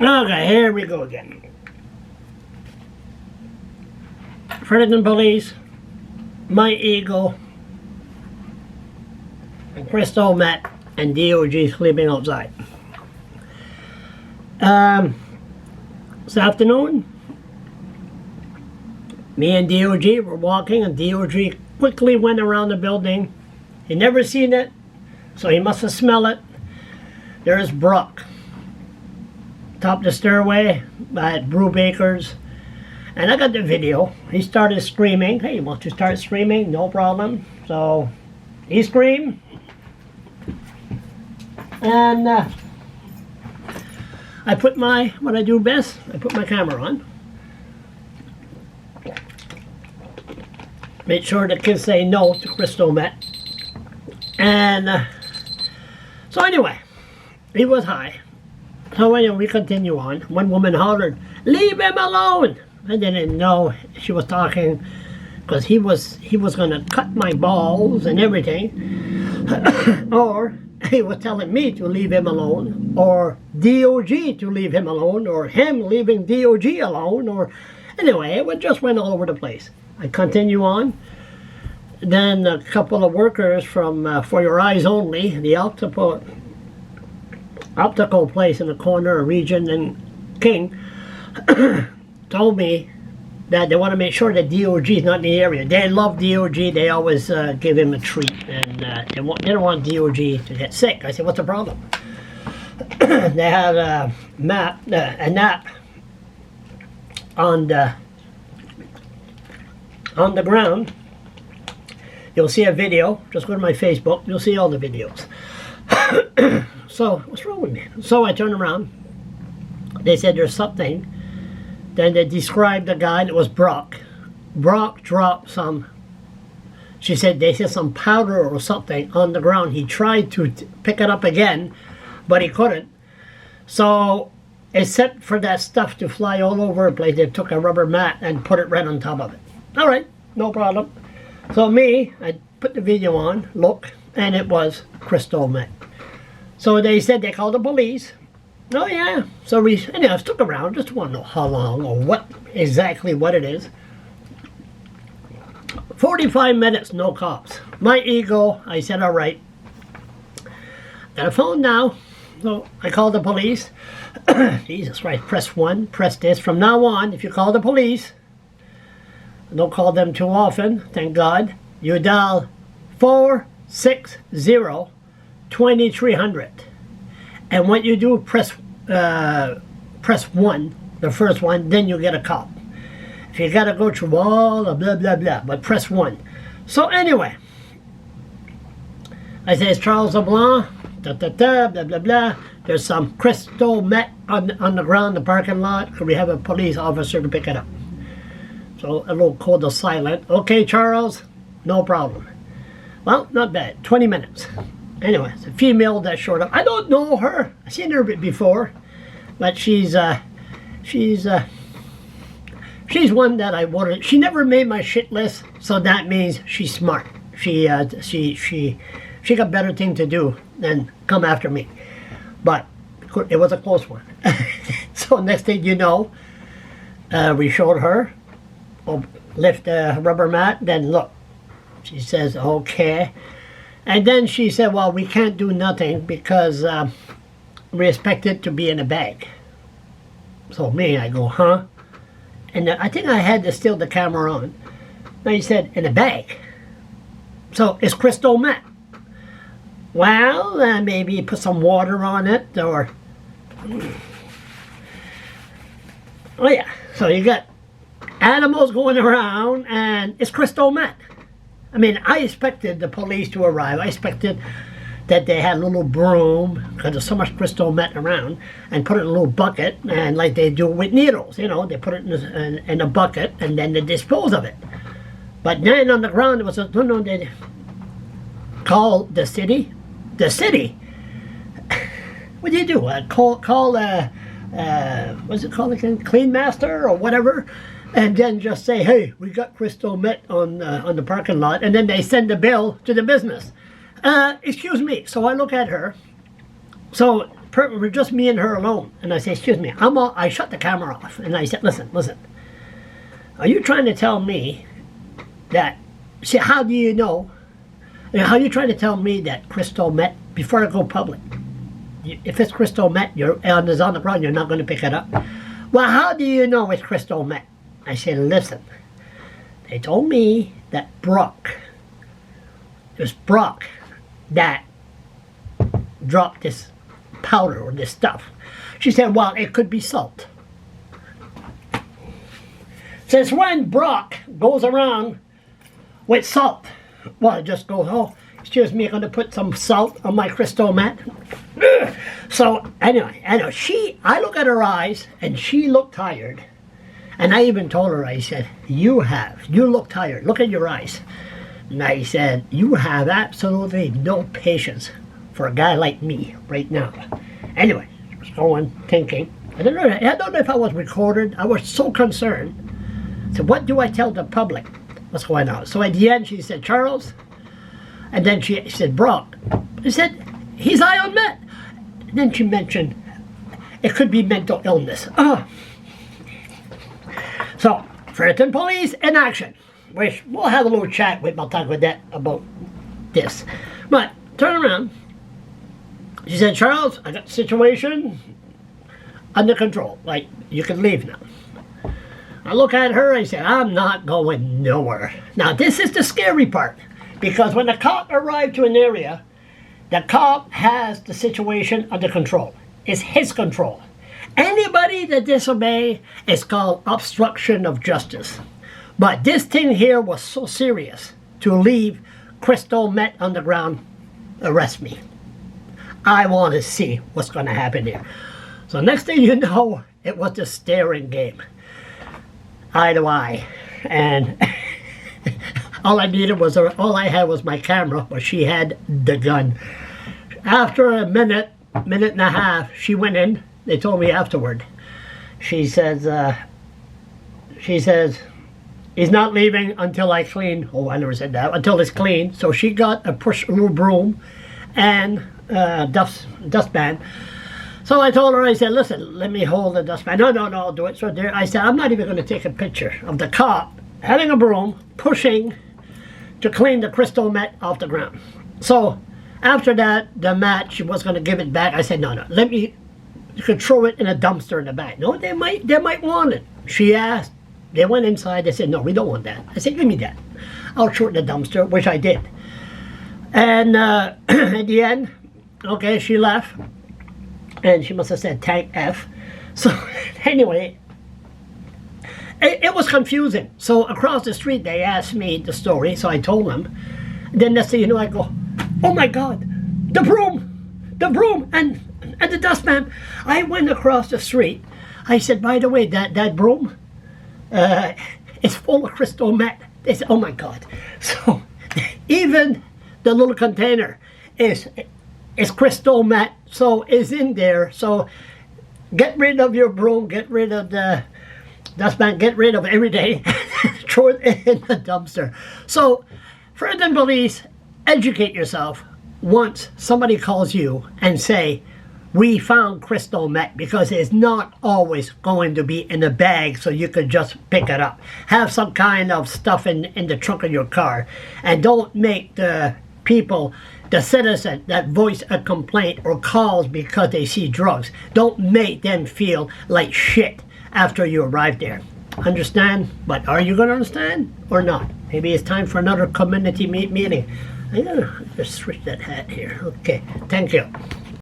Okay, here we go again. Fredericton Police, My Eagle, and Crystal met, and DOG sleeping outside. This afternoon, me and DOG were walking, and DOG quickly went around the building. He never seen it, so he must have smelled it. There's Brock, top of the stairway at Brubaker's, and I got the video. He started screaming. Hey, you want to start screaming? No problem. So he screamed, and I put what I do best, I put my camera on. Made sure the kids say no to crystal meth. And so anyway, he was high. So anyway, we continue on. One woman hollered, "Leave him alone!" I didn't know she was talking because he was gonna cut my balls and everything. Or he was telling me to leave him alone, or DOG to leave him alone, or him leaving DOG alone, or anyway, it just went all over the place. I continue on. Then a couple of workers from For Your Eyes Only, the optical place in the corner of Regent and King, told me that they want to make sure that DOG is not in the area. They love DOG. They always give him a treat, and they don't want DOG to get sick. I said, what's the problem? They had a nap on the ground. You'll see a video. Just go to my Facebook. You'll see all the videos. So, what's wrong with me? So I turned around. They said there's something. Then they described the guy that was Brock. Brock dropped some, she said, they said some powder or something on the ground. He tried to pick it up again, but he couldn't. So, except for that stuff to fly all over the place, they took a rubber mat and put it right on top of it. All right, no problem. So I put the video on, look, and it was crystal meth. So they said they called the police. Oh yeah, so we stuck around, just want to know how long or what it is. 45 minutes, no cops. My ego, I said, all right. Got a phone now, so I called the police. Jesus Christ, press 1, press this. From now on, if you call the police, don't call them too often, thank God, you dial 460-2300. And what you do, press 1, the first one, then you get a call. If you gotta go through all the blah blah blah, but press 1. So anyway, I say it's Charles LeBlanc, blah blah blah. There's some crystal meth on the ground, the parking lot. Could we have a police officer to pick it up? So a little code of silent. Okay, Charles, no problem. Well, not bad. 20 minutes. Anyway, it's a female that showed up. I don't know her. I've seen her before, but she's one that I wanted. She never made my shit list, so that means she's smart. She got better thing to do than come after me. But it was a close one. So next thing you know, we showed her. Lift the rubber mat. Then look, she says okay. And then she said, well, we can't do nothing because we expect it to be in a bag. So me, I go, huh? And I think I had to steal the camera on. Now he said, in a bag. So it's crystal meth. Well, maybe put some water on it or... Oh yeah, so you got animals going around and it's crystal meth. I mean, I expected the police to arrive. I expected that they had a little broom, because there's so much crystal meth around, and put it in a little bucket, and like they do with needles, they put it in a bucket, and then they dispose of it. But then on the ground, it was no, they call the city. The city? What do you do? Call what's it called again? Clean master or whatever? And then just say, hey, we got crystal meth on the parking lot, and then they send the bill to the business. Excuse me. So I look at her. So we're just me and her alone. And I said, excuse me, I shut the camera off. And I said, listen. Are you trying to tell me that, see, how do you know? How are you trying to tell me that crystal meth, before I go public, if it's crystal meth, and it's on the ground, you're not going to pick it up? Well, how do you know it's crystal meth? I said, listen, they told me that it was Brock that dropped this powder or this stuff. She said, well, it could be salt. Since when Brock goes around with salt? Well, it just goes, oh, excuse me, I'm going to put some salt on my crystal meth. So anyway, I look at her eyes and she looked tired. And I even told her, I said, you look tired. Look at your eyes. And I said, you have absolutely no patience for a guy like me right now. Anyway, I was going, thinking. I don't know if I was recorded. I was so concerned. So what do I tell the public? What's going on? So at the end, she said, Charles. And then she said, Brock. I said, he's high on meth. And then she mentioned, it could be mental illness. So, Fredericton Police in action. We'll have a little chat with Maltaquadet about this. But, turn around. She said, Charles, I got the situation under control. Like, you can leave now. I look at her, I said, I'm not going nowhere. Now, this is the scary part. Because when the cop arrived to an area, the cop has the situation under control. It's his control. Anybody that disobey is called obstruction of justice. But this thing here was so serious. To leave crystal meth on the ground, arrest me. I want to see what's going to happen here. So next thing you know, it was the staring game. Eye to eye. And all I had was my camera, but she had the gun. After a minute and a half, she went in. They told me afterward. She says, he's not leaving until I clean. Oh, I never said that. Until it's clean. So she got a little broom and dustpan. So I told her, I said, listen, let me hold the dustpan. No, I'll do it. So there, I said, I'm not even going to take a picture of the cop having a broom, pushing to clean the crystal meth off the ground. So after that, the match was going to give it back. I said, no, let me, you could throw it in a dumpster in the back. No, they might want it. She asked. They went inside. They said, no, we don't want that. I said, give me that. I'll throw it in the dumpster, which I did. And at the end, okay, she left. And she must have said tank F. So anyway, it was confusing. So across the street, they asked me the story. So I told them. Then next thing you know, I go, oh my God, the broom and the dustpan. I went across the street. I said, by the way, that broom, it's full of crystal meth. They said, oh my God. So even the little container is crystal meth, so it's in there. So get rid of your broom, get rid of the dustpan, get rid of everything, throw it in the dumpster. So Fredericton Police, educate yourself once somebody calls you and say, we found crystal meth, because it's not always going to be in a bag so you could just pick it up. Have some kind of stuff in the trunk of your car, and don't make the people, the citizen that voice a complaint or calls because they see drugs, don't make them feel like shit after you arrive there. Understand? But are you going to understand or not? Maybe it's time for another community meeting. I'm going to switch that hat here. Okay, thank you.